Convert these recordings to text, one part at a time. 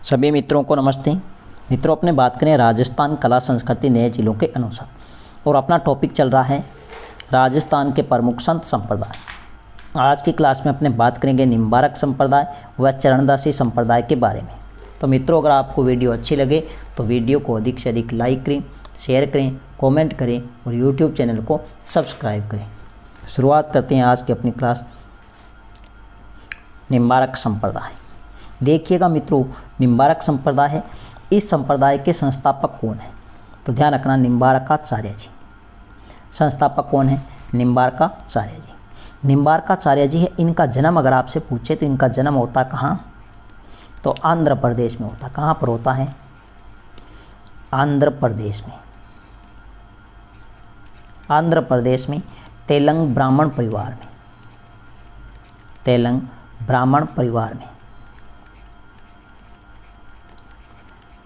सभी मित्रों को नमस्ते। मित्रों, अपने बात करें राजस्थान कला संस्कृति नए जिलों के अनुसार, और अपना टॉपिक चल रहा है राजस्थान के प्रमुख संत संप्रदाय। आज की क्लास में अपने बात करेंगे निम्बारक संप्रदाय व चरणदासी संप्रदाय के बारे में। तो मित्रों, अगर आपको वीडियो अच्छी लगे तो वीडियो को अधिक से अधिक लाइक करें, शेयर करें, कमेंट करें और यूट्यूब चैनल को सब्सक्राइब करें। शुरुआत करते हैं आज की अपनी क्लास। निम्बारक संप्रदाय, देखिएगा मित्रों, निम्बारक संप्रदाय है। इस संप्रदाय के संस्थापक कौन है? तो ध्यान रखना, निम्बारकाचार्य जी। संस्थापक कौन है? निम्बारकाचार्य जी। निम्बारकाचार्य जी है। इनका जन्म अगर आपसे पूछे तो इनका जन्म होता कहाँ? तो आंध्र प्रदेश में होता। कहाँ पर होता है? आंध्र प्रदेश में। आंध्र प्रदेश में तेलंग ब्राह्मण परिवार में। तेलंग ब्राह्मण परिवार में।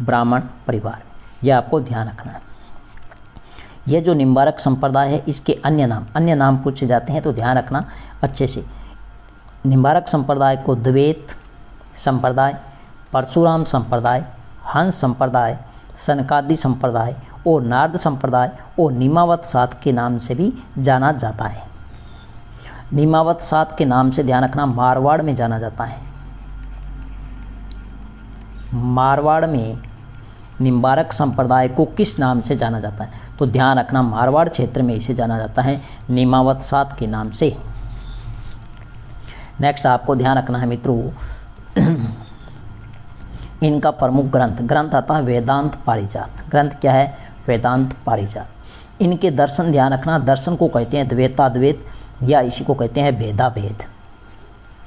ब्राह्मण परिवार में, यह आपको ध्यान रखना है। यह जो निम्बारक संप्रदाय है, इसके अन्य नाम पूछे जाते हैं तो ध्यान रखना अच्छे से। निम्बारक संप्रदाय को द्वैत संप्रदाय, परशुराम संप्रदाय, हंस संप्रदाय, सनकादि संप्रदाय और नारद संप्रदाय और निमावत सात के नाम से भी जाना जाता है। निमावत सात के नाम से ध्यान रखना मारवाड़ में जाना जाता है। मारवाड़ में निम्बारक संप्रदाय को किस नाम से जाना जाता है? तो ध्यान रखना, मारवाड़ क्षेत्र में इसे जाना जाता है निमावत सात के नाम से। नेक्स्ट आपको ध्यान रखना है मित्रों, इनका प्रमुख ग्रंथ आता है वेदांत पारिजात। ग्रंथ क्या है? वेदांत पारिजात। इनके दर्शन ध्यान रखना, दर्शन को कहते हैं द्वैताद्वैत या इसी को कहते हैं भेदाभेद।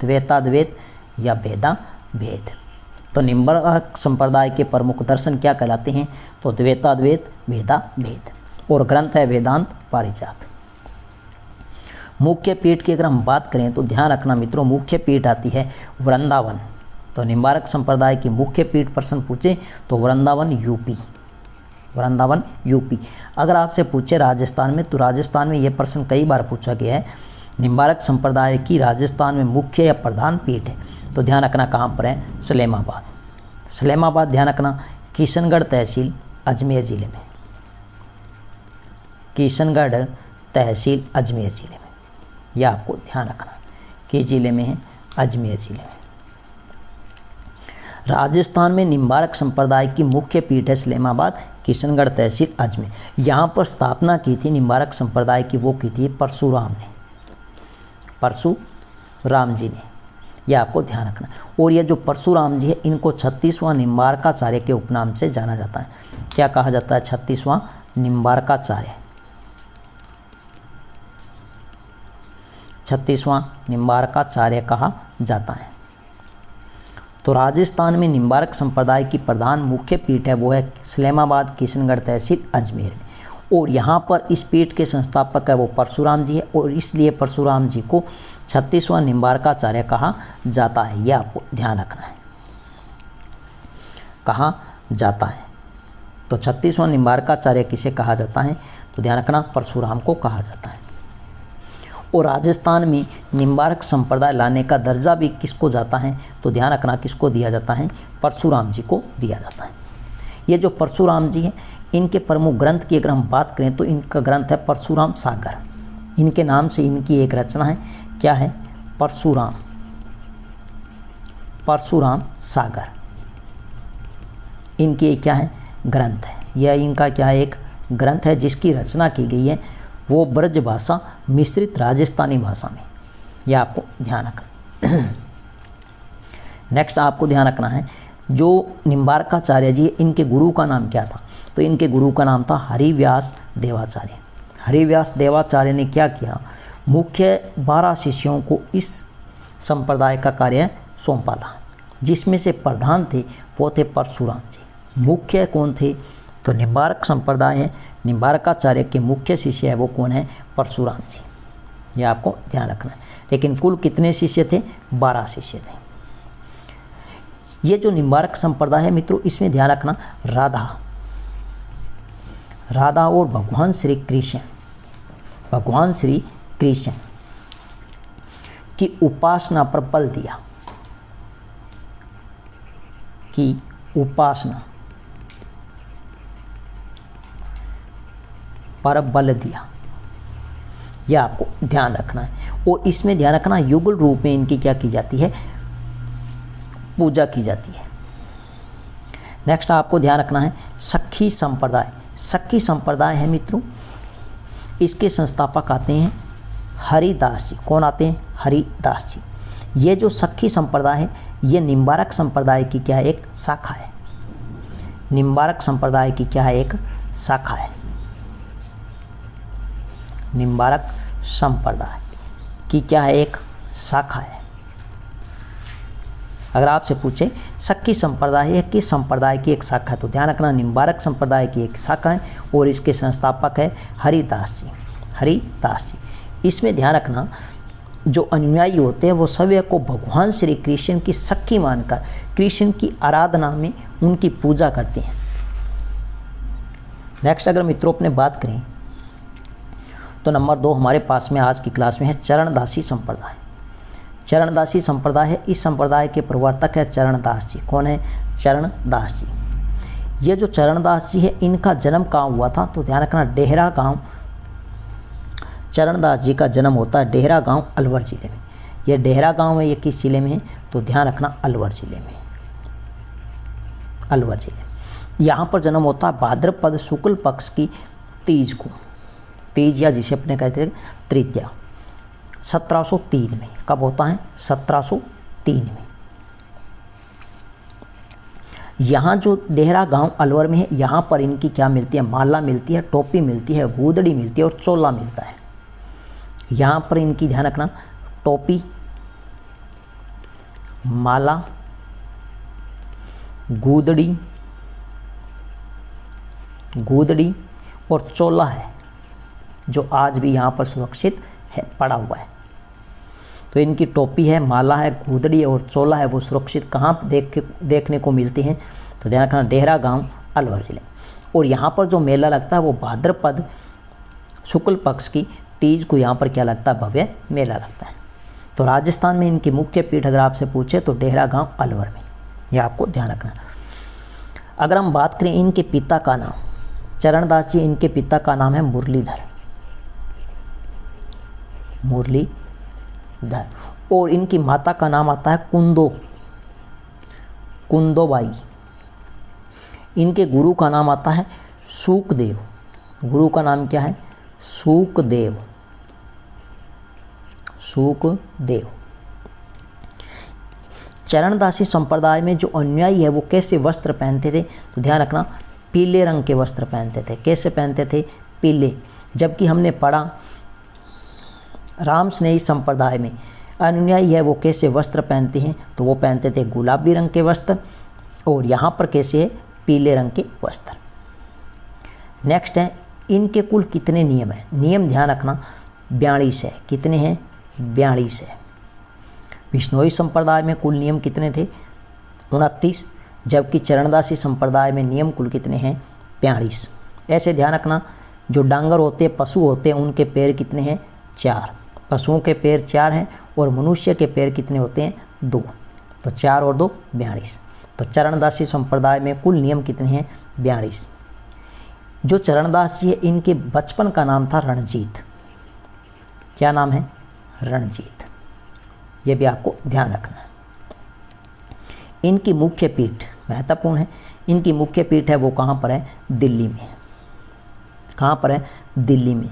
द्वैताद्वैत या भेदाभेद। तो निम्बारक संप्रदाय के प्रमुख दर्शन क्या कहलाते हैं? तो द्वैताद्वैत, भेदाभेद, और ग्रंथ है वेदांत पारिजात। मुख्य पीठ की अगर हम बात करें तो ध्यान रखना मित्रों, मुख्य पीठ आती है वृंदावन। तो निम्बारक संप्रदाय की मुख्य पीठ प्रश्न पूछे तो वृंदावन यूपी। वृंदावन यूपी। अगर आपसे पूछे राजस्थान में, तो राजस्थान में यह प्रश्न कई बार पूछा गया है। निम्बारक संप्रदाय की राजस्थान में मुख्य या प्रधान पीठ है तो ध्यान रखना कहाँ पर है? सलेमाबाद। सलेमाबाद ध्यान रखना किशनगढ़ तहसील अजमेर ज़िले में। किशनगढ़ तहसील अजमेर ज़िले में, यह आपको ध्यान रखना किस ज़िले में है? अजमेर ज़िले में। राजस्थान में निम्बारक संप्रदाय की मुख्य पीठ है सलेमाबाद, किशनगढ़ तहसील अजमेर। यहाँ पर स्थापना की थी निम्बारक संप्रदाय की, वो की थी परशुराम ने, परशुराम जी ने। यह आपको ध्यान रखना। और ये जो परशुराम जी है, इनको 36वां निम्बारकाचार्य के उपनाम से जाना जाता है। क्या कहा जाता है? 36वां निम्बारकाचार्य। 36वां निम्बारकाचार्य कहा जाता है। तो राजस्थान में निम्बारक संप्रदाय की प्रधान मुख्य पीठ है, वो है सलेमाबाद, किशनगढ़ तहसील अजमेर में। और यहाँ पर इस पीठ के संस्थापक है वो परशुराम जी है, और इसलिए परशुराम जी को 36वां निम्बारकाचार्य कहा जाता है। यह आपको ध्यान रखना है, कहा जाता है। तो 36वां निम्बारकाचार्य किसे कहा जाता है? तो ध्यान रखना परशुराम को कहा जाता है। और राजस्थान में निम्बारक संप्रदाय लाने का दर्जा भी किसको जाता है? तो ध्यान रखना किसको दिया जाता है? परशुराम जी को दिया जाता है। ये जो परशुराम जी हैं, इनके प्रमुख ग्रंथ की अगर हम बात करें तो इनका ग्रंथ है परशुराम सागर। इनके नाम से इनकी एक रचना है, क्या है? परशुराम सागर। इनकी क्या है? ग्रंथ है। यह इनका क्या है? एक ग्रंथ है जिसकी रचना की गई है वो ब्रज भाषा मिश्रित राजस्थानी भाषा में। यह आपको ध्यान रखना। नेक्स्ट आपको ध्यान रखना है, जो निम्बारकाचार्य जी, इनके गुरु का नाम क्या था? तो इनके गुरु का नाम था हरिव्यास देवाचार्य। हरिव्यास देवाचार्य ने क्या किया? मुख्य 12 शिष्यों को इस संप्रदाय का कार्य सौंपा था, जिसमें से प्रधान थे वो थे परशुराम जी। मुख्य कौन थे? तो निम्बारक संप्रदाय है, निम्बारकाचार्य के मुख्य शिष्य है वो कौन है? परशुराम जी। यह आपको ध्यान रखना है। लेकिन कुल कितने शिष्य थे? 12 शिष्य थे। ये जो निम्बारक संप्रदाय है मित्रों, इसमें ध्यान रखना राधा और भगवान श्री कृष्ण की उपासना पर बल दिया। की उपासना पर बल दिया। यह आपको ध्यान रखना है। और इसमें ध्यान रखना युगल रूप में इनकी क्या की जाती है, पूजा की जाती है। नेक्स्ट आपको ध्यान रखना है सखी संप्रदाय। सखी संप्रदाय है मित्रों, इसके संस्थापक आते हैं हरिदास जी। कौन आते हैं? हरिदास जी। ये जो सखी संप्रदाय है ये निम्बारक संप्रदाय की क्या है, एक शाखा है। निम्बारक संप्रदाय की क्या है, एक शाखा है। निम्बारक संप्रदाय की क्या है, एक शाखा है। अगर आपसे पूछे सखी संप्रदाय है किस संप्रदाय की एक शाखा है, तो ध्यान रखना निम्बारक संप्रदाय की एक शाखा है और इसके संस्थापक है हरिदास जी। हरिदास जी। इसमें ध्यान रखना जो अनुयायी होते हैं वो सभी को भगवान श्री कृष्ण की सखी मानकर कृष्ण की आराधना में उनकी पूजा करते हैं। नेक्स्ट अगर मित्रों अपने बात करें तो नंबर 2 हमारे पास में आज की क्लास में है चरणदासी संप्रदाय। चरणदासी संप्रदाय है, इस संप्रदाय के प्रवर्तक है चरणदास जी। कौन है? चरणदास जी। ये जो चरणदास जी है इनका जन्म कहाँ हुआ था, तो ध्यान रखना डेहरा गांव। चरणदास जी का जन्म होता है डेहरा गांव अलवर जिले में। यह डेहरा गांव है, ये किस जिले में है, तो ध्यान रखना अलवर जिले में। अलवर जिले यहाँ पर जन्म होता है भाद्रपद शुक्ल पक्ष की तीज को। तीज या जिसे अपने कहते हैं तृतीया, 1703 में। कब होता है? 1703 में। यहाँ जो डेहरा गांव अलवर में है यहाँ पर इनकी क्या मिलती है, माला मिलती है, टोपी मिलती है, गूदड़ी मिलती है और चोला मिलता है। यहाँ पर इनकी ध्यान रखना टोपी, माला, गूदड़ी और चोला है जो आज भी यहाँ पर सुरक्षित है, पड़ा हुआ है। तो इनकी टोपी है, माला है, गूदड़ी और चोला है, वो सुरक्षित कहाँ देखने को मिलती हैं, तो ध्यान रखना डेहरा गांव अलवर जिले। और यहाँ पर जो मेला लगता है वो भाद्रपद शुक्ल पक्ष की तीज को यहाँ पर क्या लगता है, भव्य मेला लगता है। तो राजस्थान में इनकी मुख्य पीठ अगर आपसे पूछे तो डेहरा गांव अलवर में, यह आपको ध्यान रखना। अगर हम बात करें इनके पिता का नाम, चरणदास जी इनके पिता का नाम है मुरलीधर। मुरलीधर। और इनकी माता का नाम आता है कुंदोबाई। इनके गुरु का नाम आता है सूकदेव। गुरु का नाम क्या है? सूकदेव। चरणदासी संप्रदाय में जो अनुयायी है वो कैसे वस्त्र पहनते थे, तो ध्यान रखना पीले रंग के वस्त्र पहनते थे। कैसे पहनते थे? पीले। जबकि हमने पढ़ा राम स्नेही संप्रदाय में अनुयायी है वो कैसे वस्त्र पहनते हैं, तो वो पहनते थे गुलाबी रंग के वस्त्र, और यहाँ पर कैसे है? पीले रंग के वस्त्र। नेक्स्ट है इनके कुल कितने नियम हैं। नियम ध्यान रखना 42 है। कितने हैं? 42 है। विष्णोई संप्रदाय में कुल नियम कितने थे? 29। जबकि चरणदासी संप्रदाय में नियम कुल कितने हैं? 42। ऐसे ध्यान रखना जो डांगर होते हैं, पशु होते हैं, उनके पैर कितने हैं? 4। पशुओं के पैर 4 हैं और मनुष्य के पैर कितने होते हैं? 2। तो 4 और 2 42। तो चरणदासी संप्रदाय में कुल नियम कितने हैं? 42। जो चरणदास जी है इनके बचपन का नाम था रणजीत। क्या नाम है? रणजीत। ये भी आपको ध्यान रखना है। इनकी मुख्य पीठ महत्वपूर्ण है। इनकी मुख्य पीठ है वो कहाँ पर है? दिल्ली में। कहाँ पर है? दिल्ली में।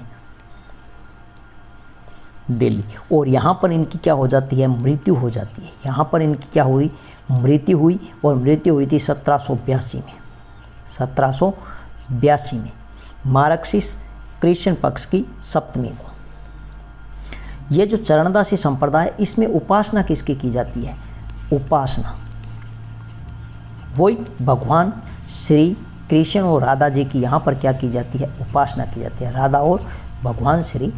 दिल्ली। और यहाँ पर इनकी क्या हो जाती है? मृत्यु हो जाती है। यहाँ पर इनकी क्या हुई? मृत्यु हुई, और मृत्यु हुई थी 1782 में। 1782 में मार्गशीर्ष कृष्ण पक्ष की सप्तमी को। ये जो चरणदासी संप्रदाय इसमें उपासना किसकी की जाती है? उपासना वही भगवान श्री कृष्ण और राधा जी की यहाँ पर क्या की जाती है? उपासना की जाती है। राधा और भगवान श्री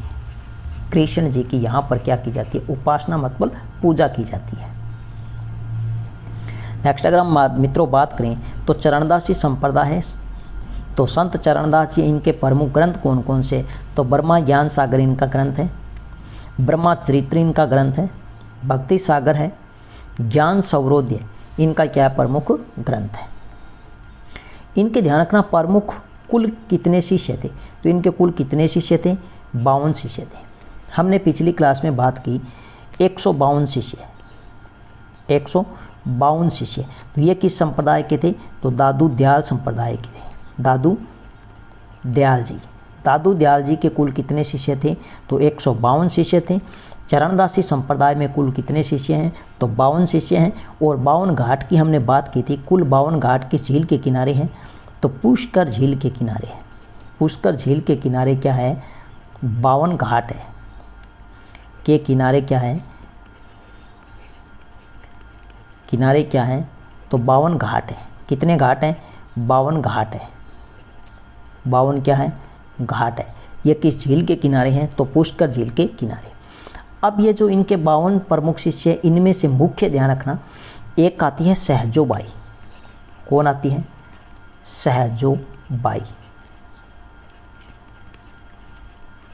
कृष्ण जी की यहाँ पर क्या की जाती है? उपासना मतलब पूजा की जाती है। नेक्स्ट अगर हम मित्रों बात करें तो चरणदासी संप्रदाय है, तो संत चरणदास जी इनके प्रमुख ग्रंथ कौन कौन से? तो ब्रह्मा ज्ञान सागर इनका ग्रंथ है, ब्रह्मा चरित्र इनका ग्रंथ है, भक्ति सागर है, ज्ञान सौरोध्य इनका क्या है, प्रमुख ग्रंथ है। इनके ध्यान रखना प्रमुख कुल कितने शिष्य थे, तो इनके कुल कितने शिष्य थे, 52 शिष्य थे। हमने पिछली क्लास में बात की 152 शिष्य, 152 शिष्य। तो ये किस संप्रदाय के थे, तो दादू दयाल संप्रदाय के थे। दादू दयाल जी के कुल कितने शिष्य थे, तो 152 शिष्य थे। चरणदासी संप्रदाय में कुल कितने शिष्य हैं, तो 52 शिष्य हैं। और 52 घाट की हमने बात की थी, कुल 52 घाट किस झील के किनारे हैं, तो पुष्कर झील के किनारे है। पुष्कर झील के किनारे क्या है, 52 घाट है, के किनारे क्या है, किनारे क्या है, तो 52 घाट है। कितने घाट हैं, 52 घाट है, 52 क्या है, घाट है। ये किस झील के किनारे हैं, तो पुष्कर झील के किनारे। अब ये जो इनके 52 प्रमुख शिष्य, इनमें से मुख्य ध्यान रखना, एक आती है सहजोबाई। कौन आती है, सहजोबाई।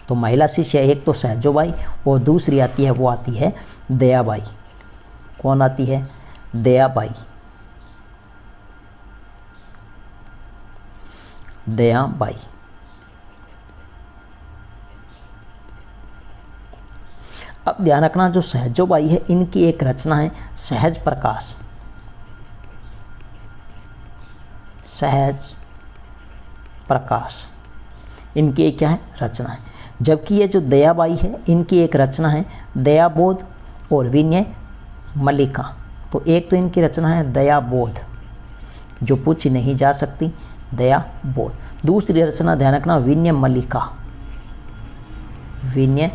तो महिला शिष्य एक तो सहजोबाई और दूसरी आती है, वो आती है दयाबाई। कौन आती है, दयाबाई। दयाबाई। अब ध्यान रखना, जो सहजोबाई है इनकी एक रचना है सहज प्रकाश। सहज प्रकाश इनकी एक क्या है, रचना है। जबकि ये जो दयाबाई है इनकी एक रचना है दयाबोध और विनय मल्लिका। तो एक तो इनकी रचना है दयाबोध, जो पूछी नहीं जा सकती, दयाबोध। दूसरी रचना ध्यान रखना विनय मल्लिका, विनय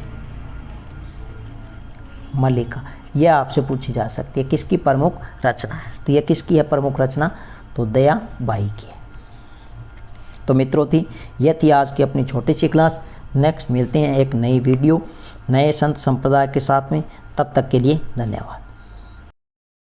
मल्लिका, यह आपसे पूछी जा सकती है, किसकी प्रमुख रचना है। तो यह किसकी है प्रमुख रचना, तो दयाबाई की। तो मित्रों यह थी आज की अपनी छोटी सी क्लास। नेक्स्ट मिलते हैं एक नई वीडियो नए संत संप्रदाय के साथ में। तब तक के लिए धन्यवाद।